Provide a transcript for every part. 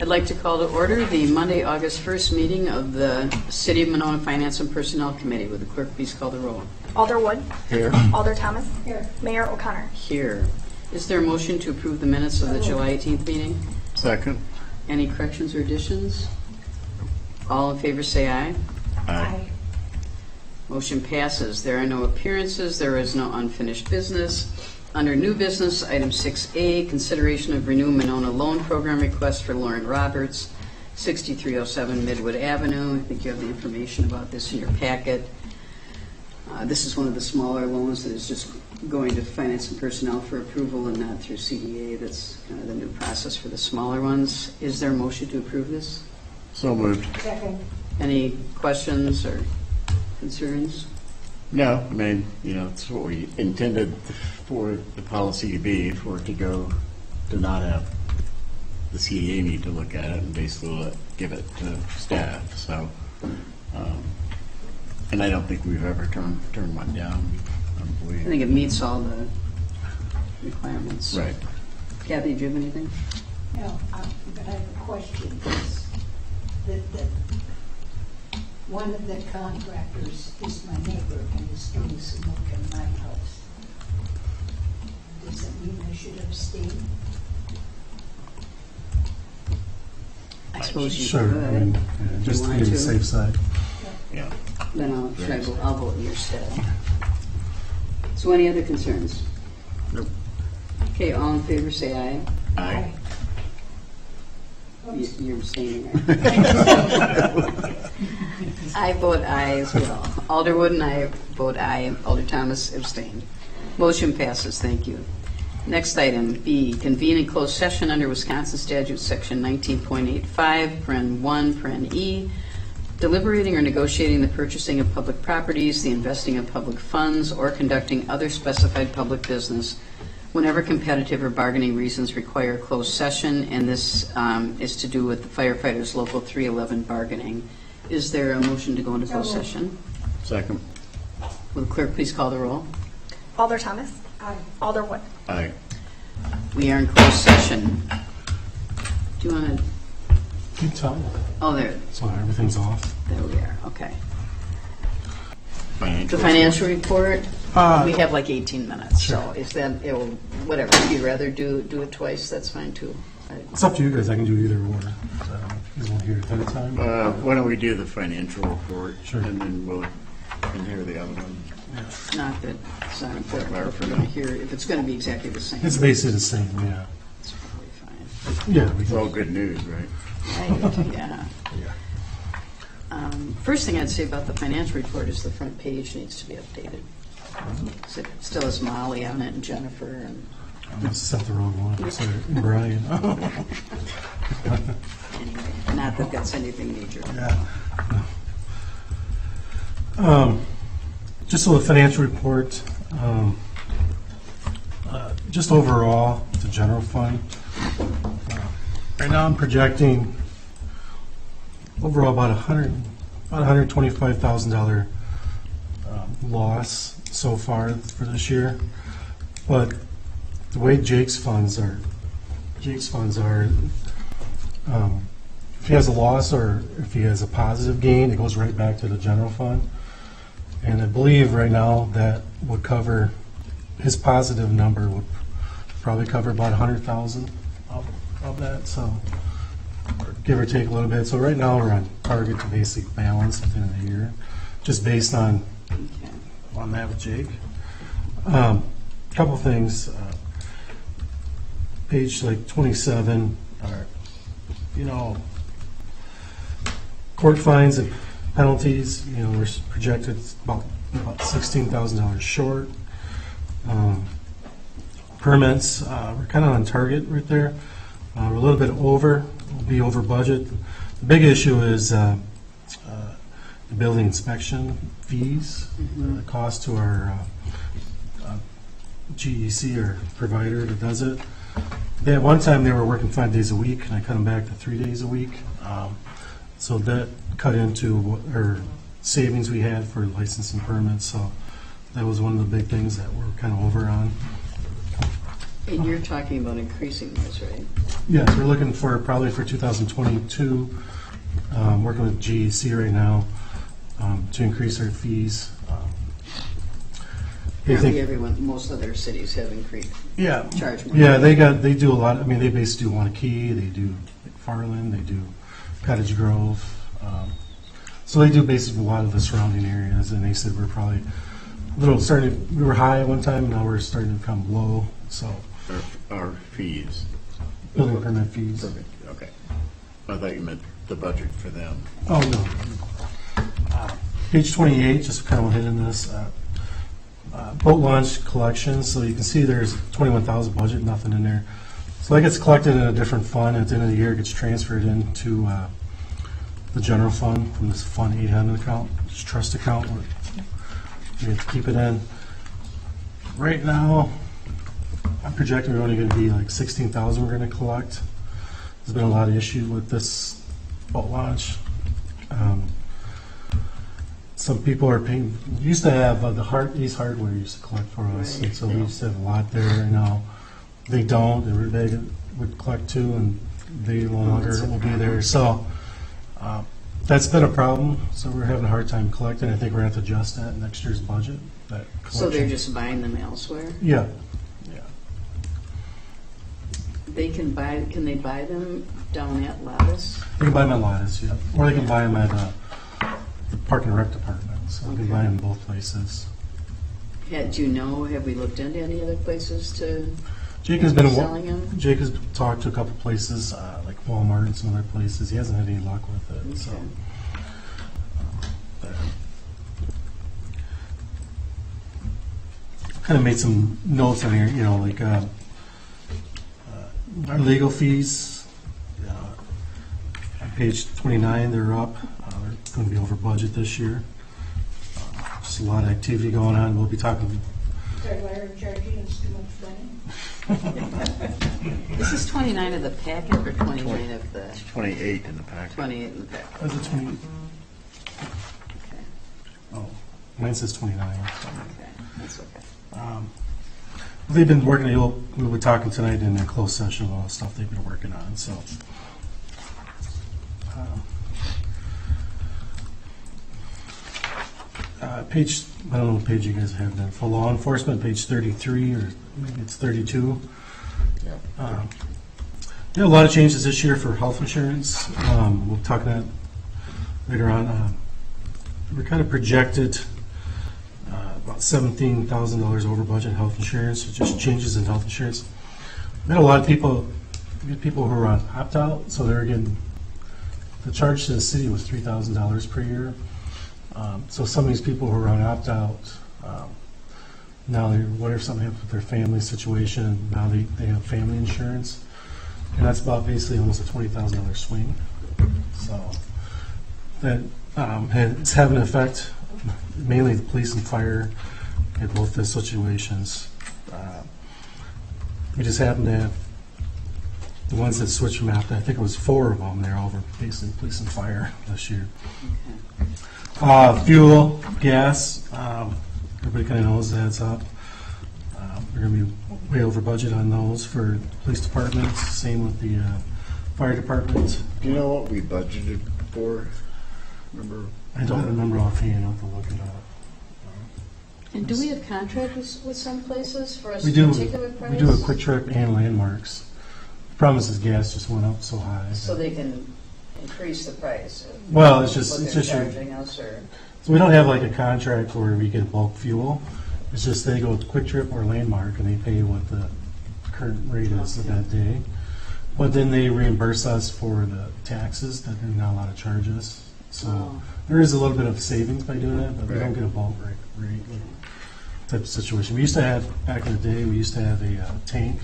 I'd like to call to order the Monday, August 1st meeting of the City of Monona Finance and Personnel Committee. Would the clerk please call the roll? Alder Wood. Here. Alder Thomas. Here. Mayor O'Connor. Here. Is there a motion to approve the minutes of the July 18th meeting? Second. Any corrections or additions? All in favor say aye. Aye. Motion passes. There are no appearances. There is no unfinished business. Under new business, item 6A, consideration of renew Monona loan program request for Lauren Roberts, 6307 Midwood Avenue. I think you have the information about this in your packet. This is one of the smaller loans that is just going to finance and personnel for approval and not through CDA. That's kind of the new process for the smaller ones. Is there a motion to approve this? So moved. Second. Any questions or concerns? No, I mean, it's what we intended for the policy to be, for it to go, to not have the CDA need to look at it and basically give it to staff. So, and I don't think we've ever turned one down. I believe. I think it meets all the requirements. Right. Kathy, do you have anything? No, but I have a question. That one of the contractors is my neighbor and is doing some work in my house. Does that mean I should abstain? I suppose you Sure, could. I mean, you just to want be on the to? safe side. Yeah. Then I'll vote in your stead. So any other concerns? Nope. Okay, all in favor say aye. Aye. You're abstaining, right? I vote aye as well. Alder Wood and I vote aye. Alder Thomas abstained. Motion passes. Thank you. Next item, B, convene in closed session under Wisconsin Statute Section 19.85, paren 1, paren E, deliberating or negotiating the purchasing of public properties, the investing of public funds, or conducting other specified public business whenever competitive or bargaining reasons require closed session, and this is to do with the firefighters local 311 bargaining. Is there a motion to go into closed session? Second. Will the clerk please call the roll? Alder Thomas. Aye. Alder Wood. Aye. We are in closed session. Do you want to? You tell me. Oh, there So everything's off. we are. Okay. Financial. The financial report. We Uh, have like 18 minutes, Sure. so if that, whatever. If you'd rather do it twice, that's fine too. It's up to you guys. I can do either or. You want to hear it ahead of time? Why don't we do the financial report, Sure. and then we'll hear the other one. Not that it's not important, but if we're going to hear, if it's going to be exactly the same, It's basically the same, yeah. it's probably fine. Yeah, we It's all can. good news, right? Yeah. Yeah. First thing I'd say about the financial report is the front page needs to be updated. It still has Molly on it and Jennifer and I must have set the wrong one. Sorry, Brian. anyway, not that that's anything major. Yeah. Just so the financial report, just overall, the general fund. Right now I'm projecting overall about $125,000 loss so far for this year. But the way Jake's funds are, if he has a loss or if he has a positive gain, it goes right back to the general fund. And I believe right now that would cover, his positive number would probably cover about 100,000 of that, so give or take a little bit. So right now we're on target to basically balance at the end of the year, just based on that with Jake. Couple things. Page like 27, court fines and penalties, we're projected about $16,000 short. Permits, we're kind of on target right there. We're a little bit over, we'll be over budget. The big issue is the building inspection fees, the cost to our GEC or provider that does it. At one time they were working 5 days a week, and I cut them back to 3 days a week. So that cut into our savings we had for licensing permits. So that was one of the big things that we're kind of over on. And you're talking about increasing those, right? Yes, we're looking for, probably for 2022, working with GEC right now, to increase our fees. They Apparently think- everyone, most other cities have increased, Yeah. charge more. Yeah, they do a lot, I mean, they basically do Wanakee, they do McFarland, they do Cottage Grove. So they do basically a lot of the surrounding areas, and they said we're probably a little starting, we were high at one time, now we're starting to become low, so Our fees. building permit fees. Perfect, okay. I thought you meant the budget for them. Oh, no. Page 28, just kind of hitting this. Boat launch collections, so you can see there's 21,000 budget, nothing in there. So that gets collected in a different fund, at the end of the year, it gets transferred into the general fund from this Fund 800 account, this trust account, where you have to keep it in. Right now, I'm projecting we're only going to be like 16,000 we're going to collect. There's been a lot of issue with this boat launch. Some people are paying, we used to have Ace Hardware used to collect for us, Right. and so we used to have a lot there. Now they don't, they would collect too, and they no longer that's a will be there. So that's been a problem, so we're having a hard time collecting. I think we're going to have to adjust that in next year's budget. That So they're collection. just buying them elsewhere? Yeah, yeah. They can they buy them down at Lattice? They can buy them at Lattice, yeah, or they can buy them at the Park and Rec Department, so they can buy them both places. Do you know, have we looked into any other places to Jake has been selling them? Jake has talked to a couple places, like Walmart and some other places. He hasn't had any luck with it. So, kind of made some notes on here. You know, like our legal fees. On page 29, they're up. They're going to be over budget this year. Just a lot of activity going on. We'll be talking. Sorry, Larry, charging us too much money? This is 29 of the packet or 29 of the, 28 in the packet. 28 in the packet? Was it 20? Okay, Oh, mine says 29. okay, that's okay. They've been working, we were talking tonight in a closed session, all the stuff they've been working on, so. Page, I don't know what page you guys have there, for law enforcement, page 33, or maybe it's 32. Yeah. There are a lot of changes this year for health insurance. We'll talk about that later on. We're kind of projected about $17,000 over budget health insurance, just changes in health insurance. We had a lot of people, who are on opt-out, so they're getting, the charge to the city was $3,000 per year. So some of these people who are on opt-out, now what if something happens with their family situation, now they have family insurance, and that's about basically almost a $20,000 swing. So that it's having an effect, mainly the police and fire in both the situations. We just happened to have the ones that switched from opt-out, I think it was 4 of them, they're over basically police and fire this year. Fuel, gas, everybody kind of knows that's up. We're going to be way over budget on those for police departments, same with the fire department. Do you know what we budgeted for? Remember? I don't remember offhand, I'll have to look it up. And do we have contracts with some places for a We do, particular price? we do a Quick Trip and Landmarks. The problem is gas just went up so high. So they can increase the price? of Well, it's just, what it's they're just, your- charging us, or? so we don't have like a contract where we get bulk fuel. It's just they go with Quick Trip or Landmark and they pay what the current rate is of that day. But then they reimburse us for the taxes that they're not allowed to charge us. So Oh. there is a little bit of savings by doing that, but we don't Right. get a bulk rate type of situation. We used to have, back in the day, we used to have a tank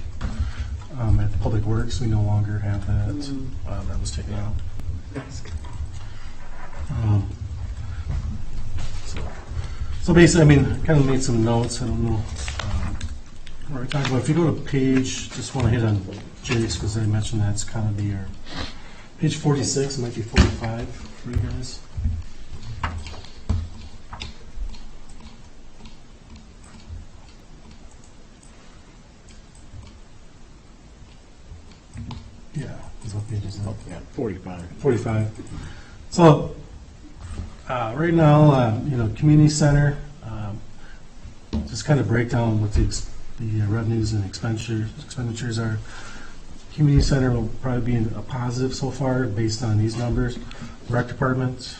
at Public Works. We no longer have that. That was taken out. So basically, I mean, kind of made some notes. I don't know what we're talking about. If you go to page, just want to hit on Jake's because I mentioned that's kind of the page 46. It might be 45 for you guys. Yeah, 45. 45. So, right now, community center, just kind of break down what the revenues and expenditures are. Community center will probably be a positive so far based on these numbers. Rec department,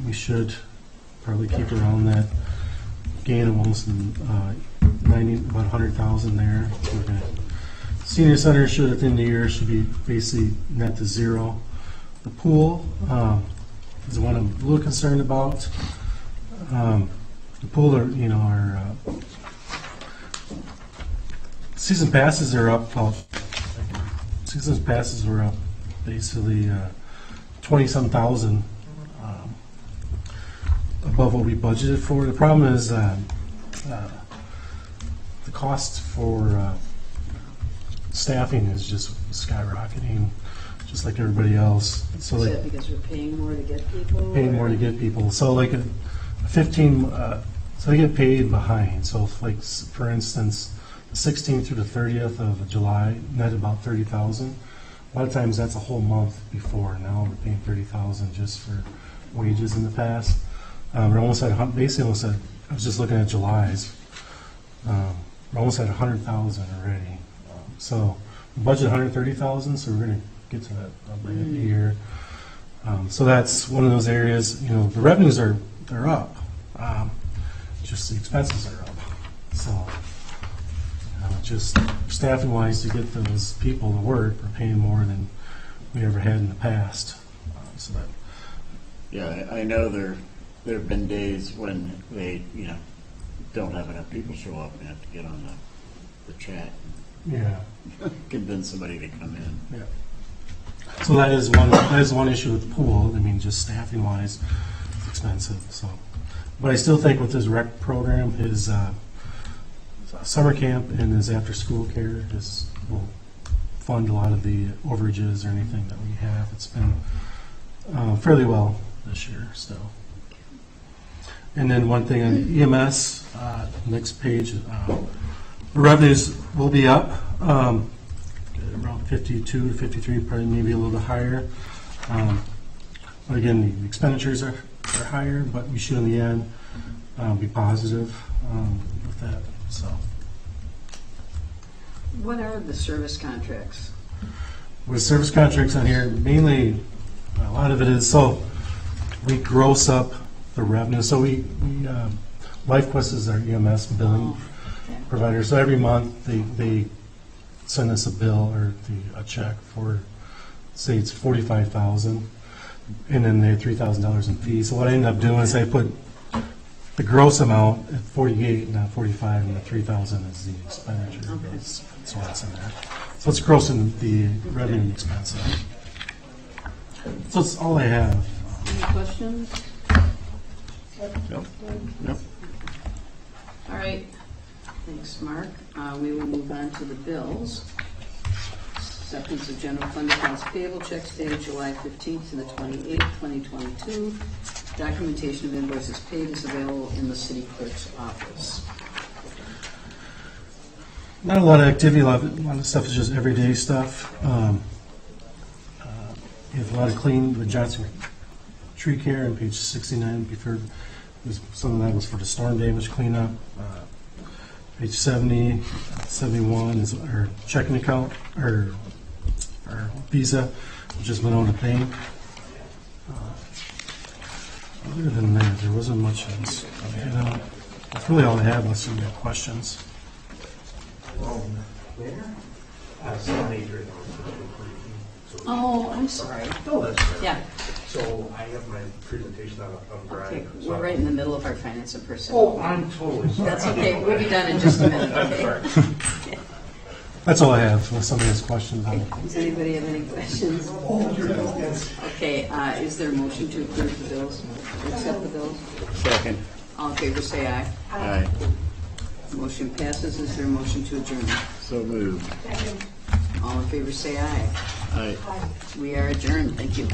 we should probably keep around that gain of almost 90, about 100,000 there. We're gonna, senior center should at the end of the year should be basically net to zero. The pool is the one I'm a little concerned about. The pool, our season passes are up. Season passes were up basically 20-some thousand above what we budgeted for. The problem is the cost for staffing is just skyrocketing, just like everybody else. So Is like that because we're paying more to get people? paying more to get people. So like a 15, so they get paid behind. So if, like for instance, the 16th through the 30th of July, net about 30,000. A lot of times that's a whole month before. Now we're paying 30,000 just for wages in the past. We're almost at basically almost at. I was just looking at July's. We're almost at 100,000 already. So we budget 130,000. So we're going to get to that number in a year. So that's one of those areas. The revenues they're up. Just the expenses are up. So. Just staffing wise to get those people to work, we're paying more than we ever had in the past. So that Yeah, I know there have been days when they, don't have enough people show up and have to get on the chat yeah. and convince somebody to come in. Yeah. So that is one issue with the pool. I mean, just staffing wise, it's expensive. So, but I still think with this rec program, his summer camp and his after school care will fund a lot of the overages or anything that we have. It's been fairly well this year still. And then one thing on EMS, next page, the revenues will be up around 52 to 53, probably maybe a little bit higher. But again, the expenditures are higher, but we should in the end be positive with that. So, What are the service contracts? with service contracts on here, mainly a lot of it is so we gross up the revenue. So we LifeQuest is our EMS billing Okay. provider. So every month they send us a bill or a check for, say it's 45,000, and then they have $3,000 in fees. So what I end up doing is I put the gross amount at 48, not 45, and the 3,000 is the expenditure. Okay. That's what's in there. So it's grossing the revenue and expense up. So that's all I have. Any questions? Nope. All right. Thanks, Mark. We will move on to the bills. Acceptance of general fund accounts payable checks dated July 15th to the 28th, 2022. Documentation of invoices paid is available in the city clerk's office. Not a lot of activity. A lot of stuff is just everyday stuff. You have a lot of clean, the Johnson tree care on page 69. Before, some of that was for the storm damage cleanup. Page 70, 71 is our checking account, or our Visa, which is Monona Bank. Other than that, there wasn't much else. That's really all I have unless you have questions. Oh, I'm sorry. No, that's right. Yeah. So I have my presentation on Okay. Drive. We're right in the middle of our finance and personnel. Oh, I'm totally sorry. That's okay. We'll be done in just a minute, okay? Sorry. That's all I have, unless somebody has questions on it. Does anybody have any questions? Okay, is there a motion to approve the bills, accept the bills? Second. All in favor, say aye. Aye. Motion passes. Is there a motion to adjourn? So moved. All in favor, say aye. Aye. We are adjourned. Thank you.